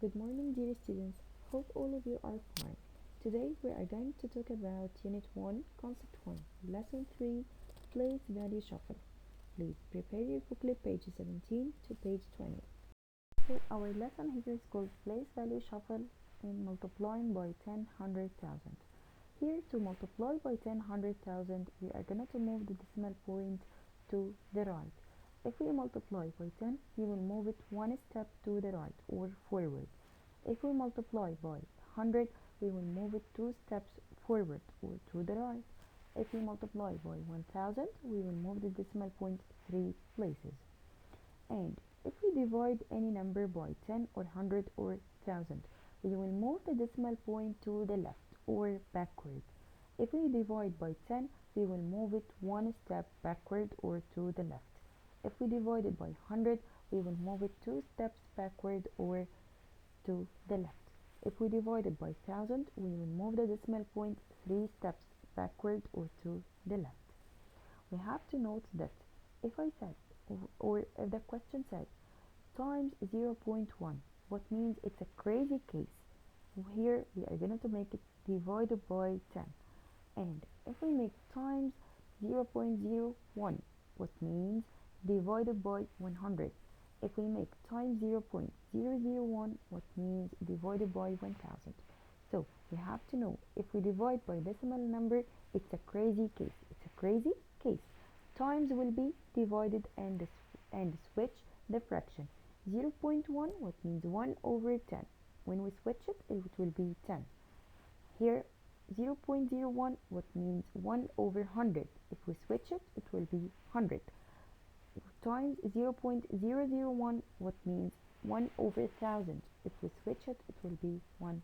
Good morning, dear students. Hope all of you are fine. Today we are going to talk about Unit 1, Concept 1, Lesson 3, Place Value Shuffle. Please prepare your booklet page 17 to page 20. So our lesson here is called Place Value Shuffle in multiplying by 10 100,000. Here to multiply by 10 100,000 we are going to move the decimal point to the right. If we multiply by 10, we will move it one step to the right or forward. If we multiply by 100, we will move it two steps forward or to the right. If we multiply by 1000, we will move the decimal point three places. And if we divide any number by 10 or 100 or 1000, we will move the decimal point to the left or backward. If we divide by 10, we will move it one step backward or to the left. If we divide it by 100, we will move it two steps backward or to the left. If we divide it by 1000, we will move the decimal point three steps backward or to the left. We have to note that if I said, or if the question said times 0 0.1, what means it's a crazy case. Here we are going to make it divided by 10. And if we make times 0 0.01, what means divided by 100. If we make times 0.001, what means divided by 1000. So we have to know if we divide by decimal number, it's a crazy case. It's a crazy case. Times will be divided and switch the fraction. 0 0.1, what means 1 over 10. When we switch it, it will be 10. Here 0 0.01, what means 1 over 100. If we switch it, it will be 100. Times 0 0.001, what means 1 over 1000. If we switch it, it will be 1000.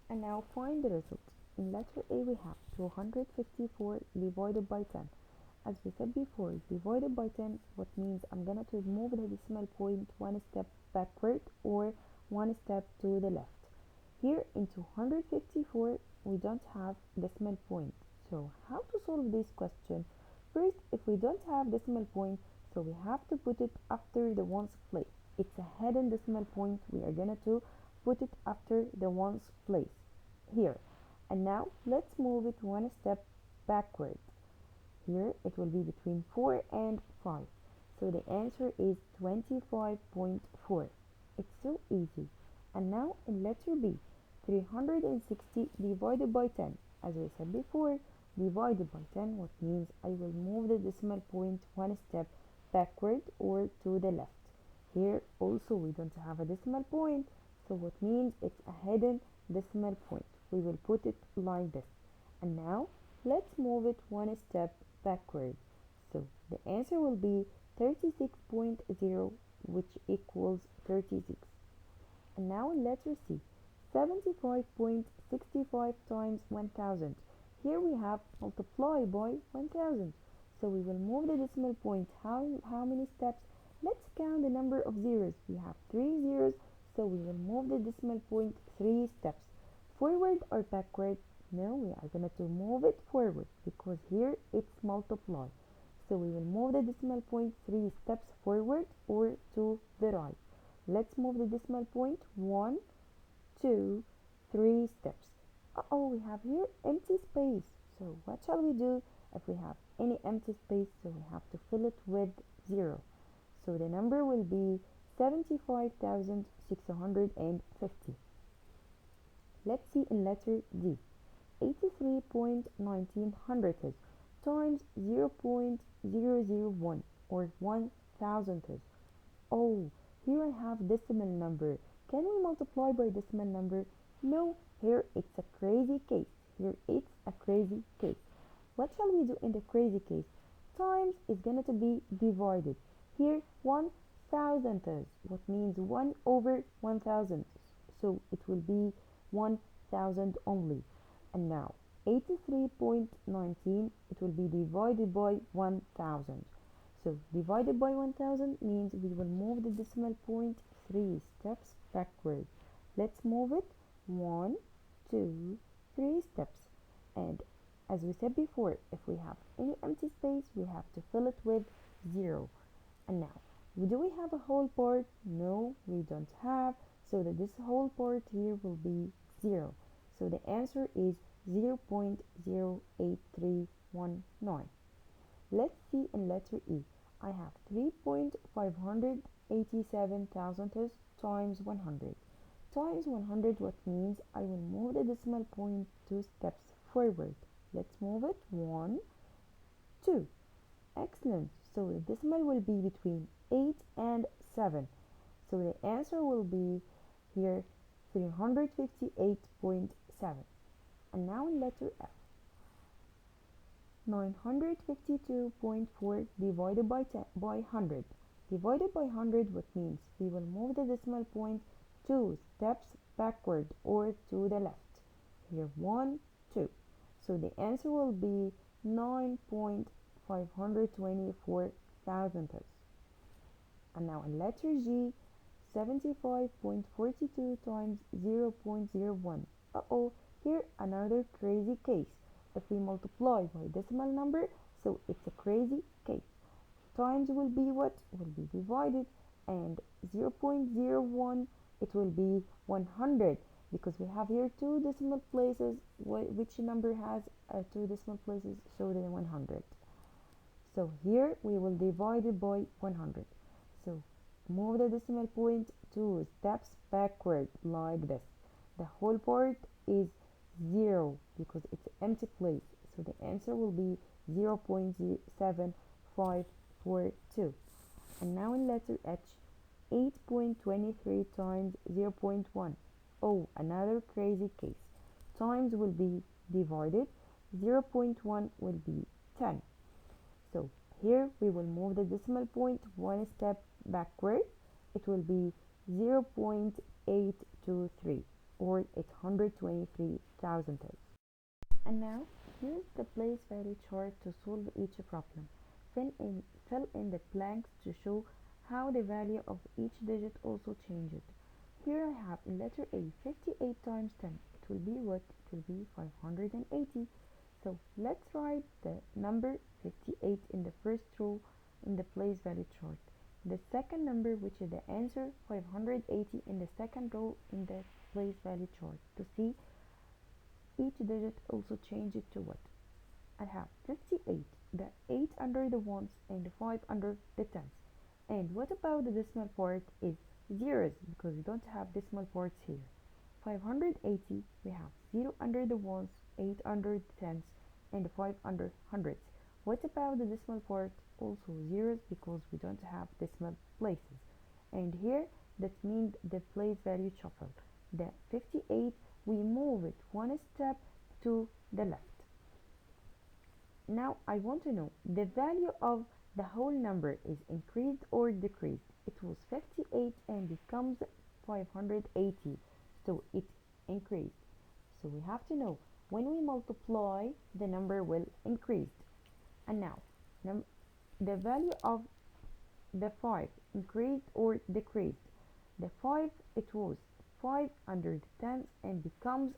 And now find the result. In letter A we have 254 divided by 10. As we said before, divided by 10, what means I'm gonna to move the decimal point one step backward or one step to the left. Here in 254, we don't have decimal point. So how to solve this question? First, if we don't have decimal point, so we have to put it after the ones place. It's a hidden decimal point. We are gonna to put it after the ones place here. And now let's move it one step backward. Here it will be between 4 and 5. So the answer is 25.4. It's so easy. And now in letter B, 360 divided by 10. As I said before, divided by 10, what means I will move the decimal point one step backward or to the left. Here also we don't have a decimal point, so what means it's a hidden decimal point. We will put it like this. And now let's move it one step backward. So the answer will be 36.0, which equals 36. And now in letter C, 75.65 times 1000. Here we have multiply by 1000. So we will move the decimal point how many steps? Let's count the number of zeros. We have 3 zeros, so we will move the decimal point 3 steps. Forward or backward? No, we are going to move it forward because here it's multiply. So we will move the decimal point 3 steps forward or to the right. Let's move the decimal point 1, 2, 3 steps. Uh-oh, we have here empty space. So what shall we do if we have any empty space? So we have to fill it with 0. So the number will be 75,650. Let's see in letter D. 83.19 hundredths times 0.001 or 1,000ths. Oh, here I have decimal number. Can we multiply by decimal number? No, here it's a crazy case. Here it's a crazy case. What shall we do in the crazy case? Times is going to be divided. Here 1,000ths, what means 1 over 1,000. So it will be 1,000 only. And now 83.19, it will be divided by 1000. So divided by 1000 means we will move the decimal point 3 steps backward. Let's move it 1, 2, 3 steps. And as we said before, if we have any empty space, we have to fill it with 0. And now Do we have a whole part? No, we don't have. So that this whole part here will be 0. So the answer is 0.08319. Let's see in letter E. I have 3.587 thousandths times 100. Times 100, what means I will move the decimal point 2 steps forward. Let's move it. 1, 2. Excellent. So the decimal will be between 8 and 7. So the answer will be here 358.7. And now in letter F. 952.4 divided by 10 by 100. Divided by 100, what means we will move the decimal point 2 steps backward or to the left. Here 1, 2. So the answer will be 9.524 thousandths. And now in letter G, 75.42 times 0.01. Uh-oh, here another crazy case. If we multiply by decimal number, so it's a crazy case. Times will be what? Will be divided, and 0.01, it will be 100, because we have here two decimal places. Which number has two decimal places? So the 100. So here we will divide it by 100. So move the decimal point 2 steps backward like this. The whole part is 0 because it's an empty place. So the answer will be 0.7542. And now in letter H, 8.23 times 0.1. Oh, another crazy case. Times will be divided. 0.1 will be 10. So here we will move the decimal point one step backward. It will be 0.823 or 823 thousandths. And now use the place value chart to solve each problem. Fill in the blanks to show how the value of each digit also changes. Here I have in letter A 58 times 10. It will be what? It will be 580. So let's write the number 58 in the first row in the place value chart. The second number, which is the answer, 580, in the second row in the place value chart to see each digit also change it to what? I have 58, the 8 under the ones and the 5 under the tens. And what about the decimal part is zeros because we don't have decimal parts here. 580, we have 0 under the ones, 8 under the tens, and 5 under hundreds. What about the decimal part? Also zeros because we don't have decimal places. And here that means the place value shuffle. The 58, we move it one step to the left. Now I want to know the value of the whole number is increased or decreased. It was 58 and becomes 580, so it increased. So we have to know when we multiply the number will increase. And now the value of the 5 increased or decreased. The 5, it was 5 under the tens and becomes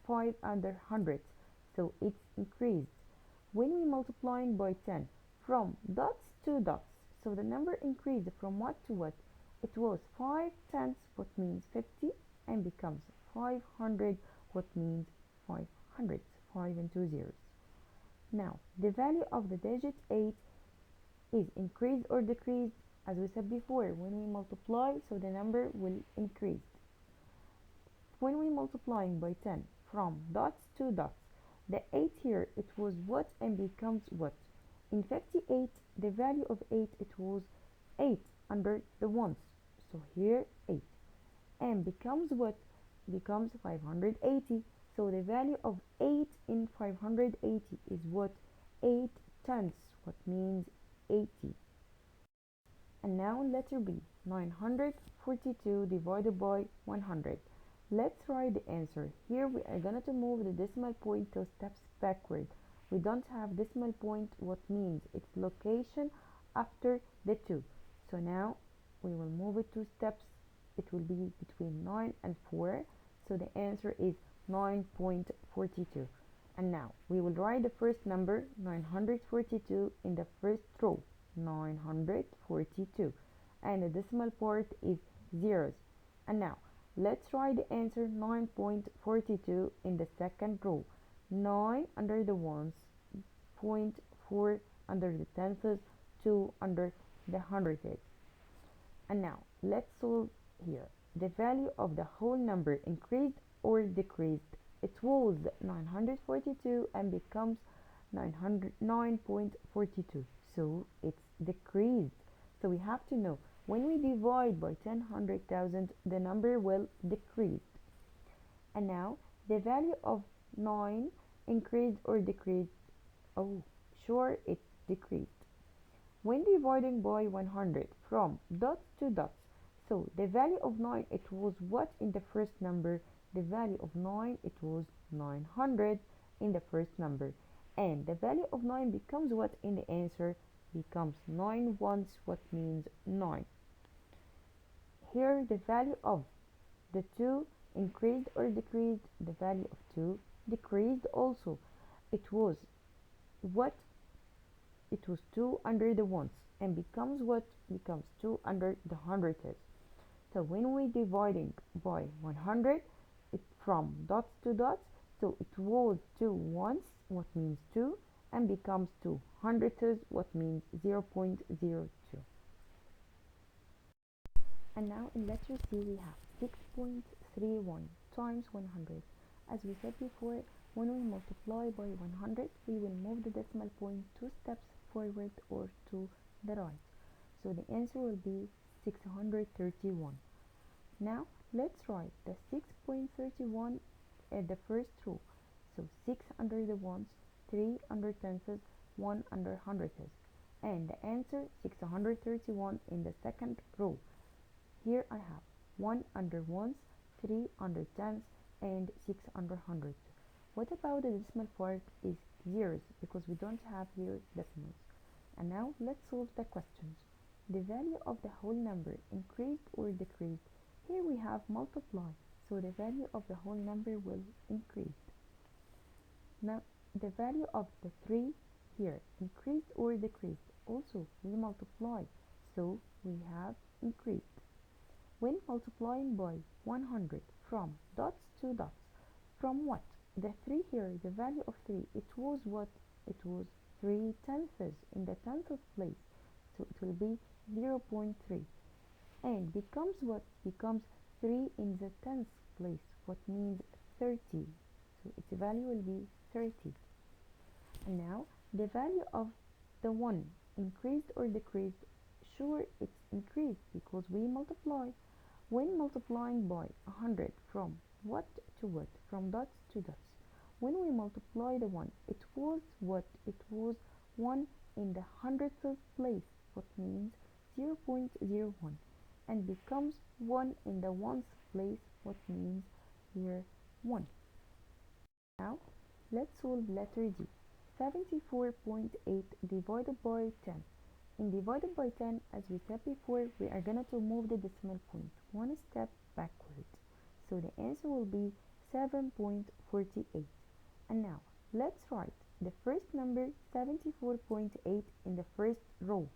5 under hundreds, so it's increased. When we multiplying by 10 from dots to dots, so the number increased from what to what? It was 5 tenths, what means 50, and becomes 500, what means 500, 5 and 2 zeros. Now the value of the digit 8 is increased or decreased. As we said before, when we multiply, so the number will increase. When we multiplying by 10 from dots to dots, the 8 here, it was what and becomes what? In 58, the value of 8, it was 8 under the ones. So here 8. And becomes what? Becomes 580. So the value of 8 in 580 is what? 8 tenths, what means 80. And now letter B, 942 divided by 100. Let's write the answer. Here we are going to move the decimal point 2 steps backward. We don't have decimal point, what means its location after the 2. So now we will move it 2 steps. It will be between 9 and 4. So the answer is 9.42. And now we will write the first number 942 in the first row. 942. and the decimal part is zeros. And now let's write the answer 9.42 in the second row. 9 under the ones, point 4 under the tenths, 2 under the hundredths. And now let's solve here. The value of the whole number increased or decreased? It was 942 and becomes 909.42. So it's decreased. So we have to know when we divide by 10,000,000, the number will decrease. And now the value of 9 increased or decreased? Oh, sure, it decreased. When dividing by 100 from dots to dots, so the value of 9, it was what in the first number? The value of 9, it was 900 in the first number. And the value of 9 becomes what in the answer? Becomes 9 once, what means 9. Here the value of the 2 increased or decreased? The value of 2 decreased also. It was what? It was 2 under the ones and becomes what? Becomes 2 under the hundredths. So when we dividing by 100, it from dots to dots, so it was 2 once, what means 2, and becomes 2 hundredths, what means 0.02. And now in letter C we have 6.31 times 100. As we said before, when we multiply by 100, we will move the decimal point 2 steps forward or to the right. So the answer will be 631. Now let's write the 6.31 at the first row. So 6 under the ones, 3 under tenths, 1 under hundredths. And the answer 631 in the second row. Here I have 1 under ones, 3 under tenths, and 6 under hundreds. What about the decimal part is zeros because we don't have here decimals. And now let's solve the questions. The value of the whole number increased or decreased? Here we have multiply, so the value of the whole number will increase. Now the value of the 3 here increased or decreased? Also we multiply, so we have increased. When multiplying by 100 from dots to dots, from what? The 3 here, the value of 3, it was what? It was 3 tenths in the tenths place, so it will be 0.3. And becomes what? Becomes 3 in the tenths place, what means 30. So its value will be 30. And now the value of the 1 increased or decreased? Sure, it's increased because we multiply. When multiplying by 100 from what to what? From dots to dots. When we multiply the 1, it was what? It was 1 in the hundredths place, what means 0.01, and becomes 1 in the ones place, what means here 1. Now let's solve letter D. 74.8 divided by 10. In divided by 10, as we said before, we are going to move the decimal point one step backward. So the answer will be 7.48. And now let's write the first number 74.8 in the first row.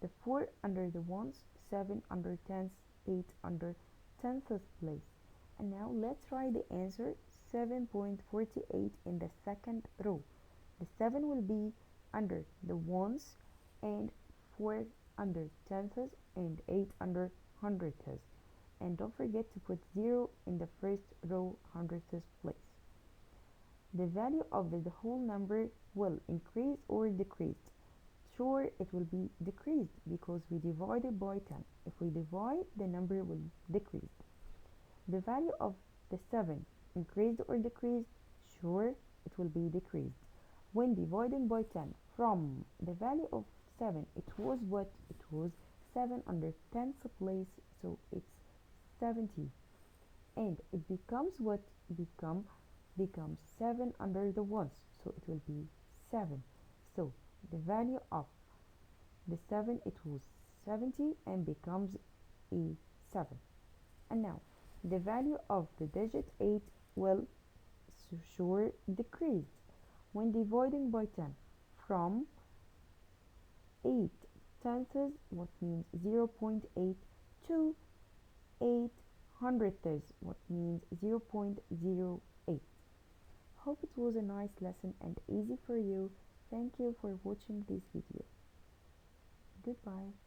The 4 under the ones, 7 under tenths, 8 under tenths place. And now let's write the answer 7.48 in the second row. The 7 will be under the ones and 4 under tenths and 8 under hundredths. And don't forget to put 0 in the first row hundredths place. The value of the whole number will increase or decrease? Sure, it will be decreased because we divided by 10. If we divide, the number will decrease. The value of the 7 increased or decreased? Sure, it will be decreased. When dividing by 10 from the value of 7, it was what? It was 7 under tenths place, so it's 70. And it becomes what? Becomes 7 under the ones, so it will be 7. So the value of the 7, it was 70 and becomes a 7. And now the value of the digit 8 will sure decrease when dividing by 10 from 8 tenths, what means 0.8, to 8 hundredths, what means 0.08. Hope it was a nice lesson and easy for you. Thank you for watching this video. Goodbye.